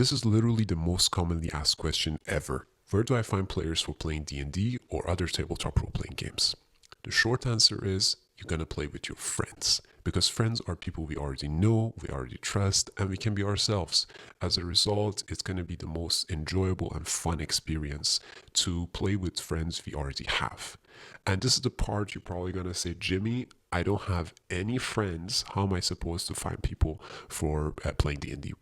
This is literally the most commonly asked question ever. Where do I find players for playing D&D or other tabletop role-playing games? The short answer is you're going to play with your friends, because friends are people we already know, we already trust, and we can be ourselves. As a result, it's going to be the most enjoyable and fun experience to play with friends we already have. And this is the part you're probably going to say, Jimmy, I don't have any friends. How am I supposed to find people for playing D&D?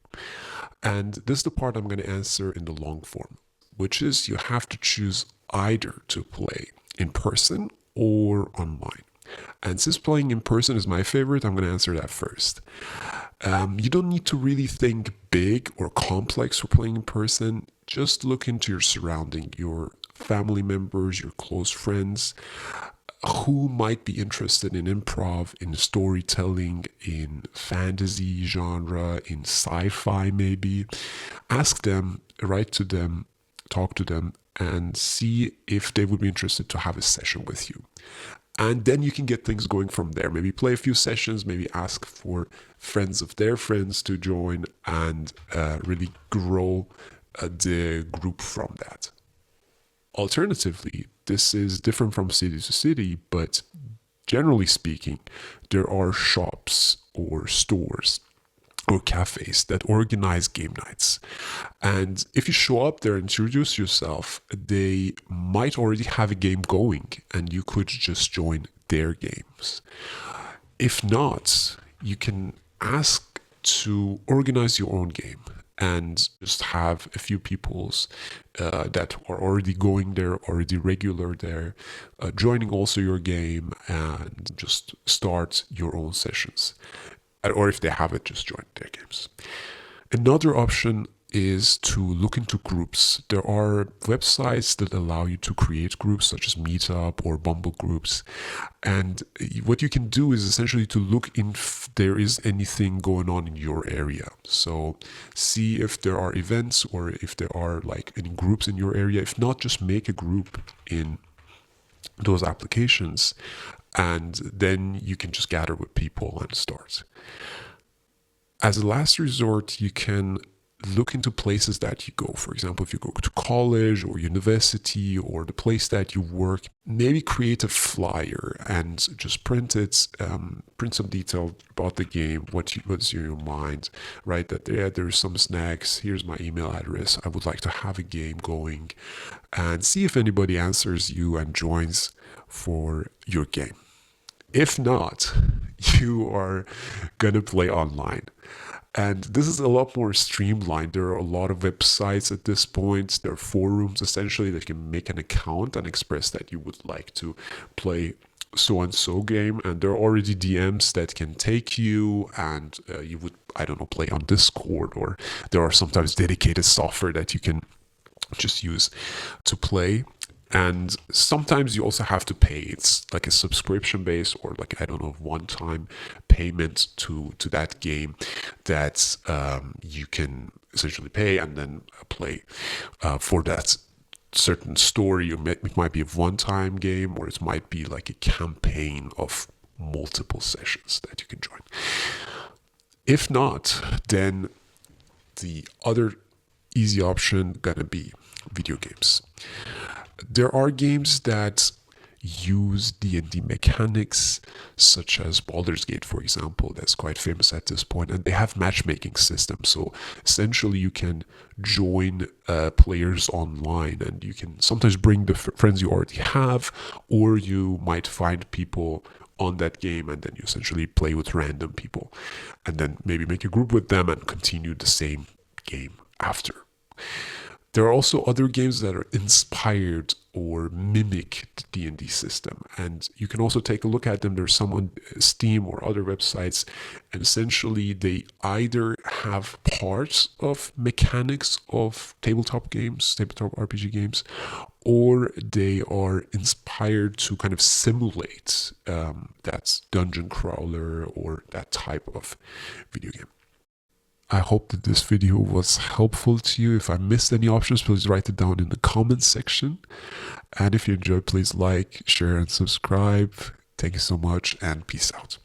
And this is the part I'm going to answer in the long form, which is you have to choose either to play in person or online. And since playing in person is my favorite, I'm going to answer that first. You don't need to really think big or complex for playing in person. Just look into your surrounding, your family members, your close friends, who might be interested in improv, in storytelling, in fantasy genre, in sci-fi maybe. Ask them, write to them, talk to them, and see if they would be interested to have a session with you. And then you can get things going from there. Maybe play a few sessions, maybe ask for friends of their friends to join, and really grow the group from that. Alternatively, this is different from city to city, but generally speaking, there are shops or stores or cafes that organize game nights. And if you show up there and introduce yourself, they might already have a game going and you could just join their games. If not, you can ask to organize your own game and just have a few peoples that are already going there, already regular there, joining also your game, and just start your own sessions. Or if they have it, just join their games. Another option is to look into groups. There are websites that allow you to create groups such as Meetup or Bumble groups. And what you can do is essentially to look if there is anything going on in your area. So see if there are events or if there are like any groups in your area. If not, just make a group in those applications, and then you can just gather with people and start. As a last resort, you can look into places that you go. For example, if you go to college or university or the place that you work, maybe create a flyer and just print it, print some detail about the game, what's in your mind, right? That there's some snacks, here's my email address, I would like to have a game going, and see if anybody answers you and joins for your game. If not, you are gonna play online. And this is a lot more streamlined. There are a lot of websites at this point. There are forums essentially that you can make an account and express that you would like to play so-and-so game. And there are already DMs that can take you, and you would, I don't know, play on Discord, or there are sometimes dedicated software that you can just use to play. And sometimes you also have to pay. It's like a subscription base, or like, I don't know, one-time payment to that game that you can essentially pay and then play for that certain story. It might be a one-time game, or it might be like a campaign of multiple sessions that you can join. If not, then the other easy option gonna be video games. There are games that use D&D mechanics, such as Baldur's Gate, for example, that's quite famous at this point, and they have matchmaking systems. So essentially you can join players online, and you can sometimes bring the friends you already have, or you might find people on that game and then you essentially play with random people, and then maybe make a group with them and continue the same game after. There are also other games that are inspired or mimic the D&D system, and you can also take a look at them. There's some on Steam or other websites, and essentially they either have parts of mechanics of tabletop games, tabletop RPG games, or they are inspired to kind of simulate that dungeon crawler or that type of video game. I hope that this video was helpful to you. If I missed any options, please write it down in the comments section. And if you enjoyed, please like, share, and subscribe. Thank you so much, and peace out.